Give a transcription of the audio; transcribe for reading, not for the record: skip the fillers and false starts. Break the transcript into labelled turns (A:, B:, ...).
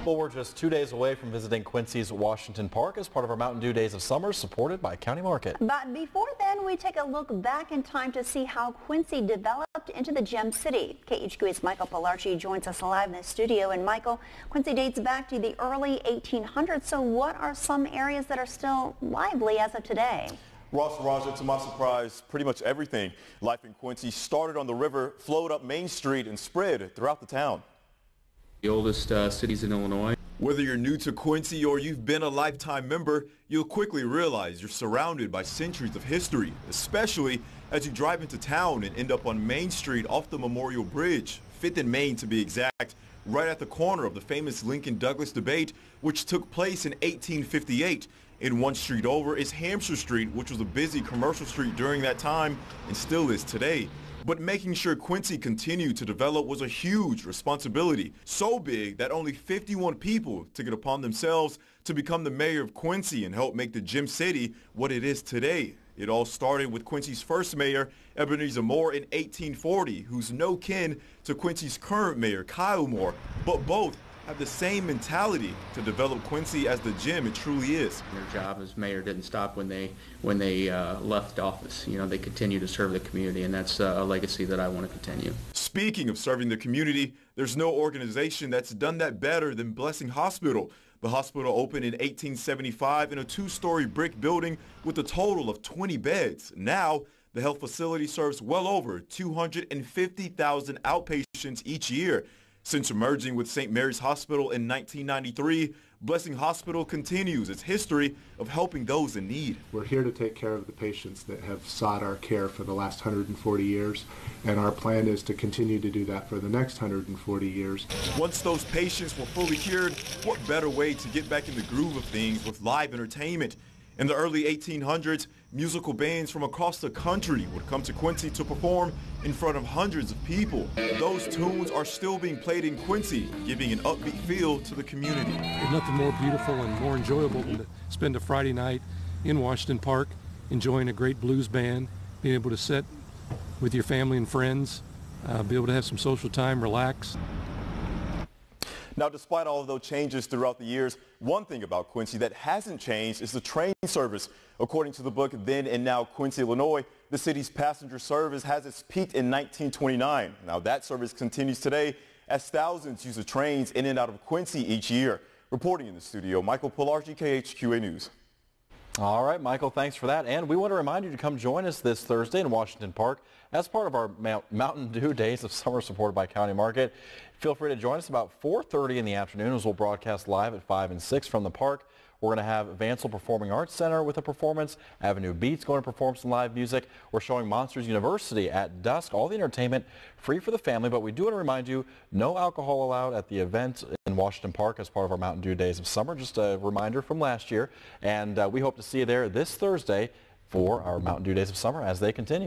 A: Well, we're just 2 days away from visiting Quincy's Washington Park as part of our Mountain Dew Days of Summer, supported by County Market.
B: But before then, we take a look back in time to see how Quincy developed into the Gem City. KHQA's Michael Pilarchi joins us live in the studio. And Michael, Quincy dates back to the early 1800s. So what are some areas that are still lively as of today?
C: Ross, Roger, to my surprise, pretty much everything. Life in Quincy started on the river, flowed up Main Street, and spread throughout the town.
D: The oldest cities in Illinois.
E: Whether you're new to Quincy or you've been a lifetime member, you'll quickly realize you're surrounded by centuries of history, especially as you drive into town and end up on Main Street off the Memorial Bridge, 5th and Main to be exact, right at the corner of the famous Lincoln-Douglas debate, which took place in 1858. In one street over is Hampshire Street, which was a busy commercial street during that time and still is today. But making sure Quincy continued to develop was a huge responsibility, so big that only 51 people took it upon themselves to become the mayor of Quincy and help make the Gem City what it is today. It all started with Quincy's first mayor, Ebenezer Moore, in 1840, who's no kin to Quincy's current mayor, Kyle Moore, but both have the same mentality to develop Quincy as the gem it truly is.
D: Their job as mayor didn't stop when they left office. You know, they continue to serve the community, and that's a legacy that I want to continue.
E: Speaking of serving the community, there's no organization that's done that better than Blessing Hospital. The hospital opened in 1875 in a 2-story brick building with a total of 20 beds. Now, the health facility serves well over 250,000 outpatients each year. Since emerging with St. Mary's Hospital in 1993, Blessing Hospital continues its history of helping those in need.
F: We're here to take care of the patients that have sought our care for the last 140 years, and our plan is to continue to do that for the next 140 years.
E: Once those patients were fully cured, what better way to get back in the groove of things with live entertainment? In the early 1800s, musical bands from across the country would come to Quincy to perform in front of hundreds of people. Those tunes are still being played in Quincy, giving an upbeat feel to the community.
G: There's nothing more beautiful and more enjoyable than to spend a Friday night in Washington Park, enjoying a great blues band, being able to sit with your family and friends, be able to have some social time, relax.
C: Now, despite all of those changes throughout the years, one thing about Quincy that hasn't changed is the train service. According to the book Then and Now Quincy, Illinois, the city's passenger service has its peaked in 1929. Now, that service continues today as thousands use the trains in and out of Quincy each year. Reporting in the studio, Michael Pilarchi, KHQA News.
A: All right, Michael, thanks for that. And we want to remind you to come join us this Thursday in Washington Park as part of our Mountain Dew Days of Summer, supported by County Market. Feel free to join us about 4:30 in the afternoon as we'll broadcast live at 5 and 6 from the park. We're going to have Vancel Performing Arts Center with a performance. Avenue Beats going to perform some live music. We're showing Monsters University at dusk. All the entertainment free for the family, but we do want to remind you, no alcohol allowed at the event in Washington Park as part of our Mountain Dew Days of Summer. Just a reminder from last year. And we hope to see you there this Thursday for our Mountain Dew Days of Summer as they continue.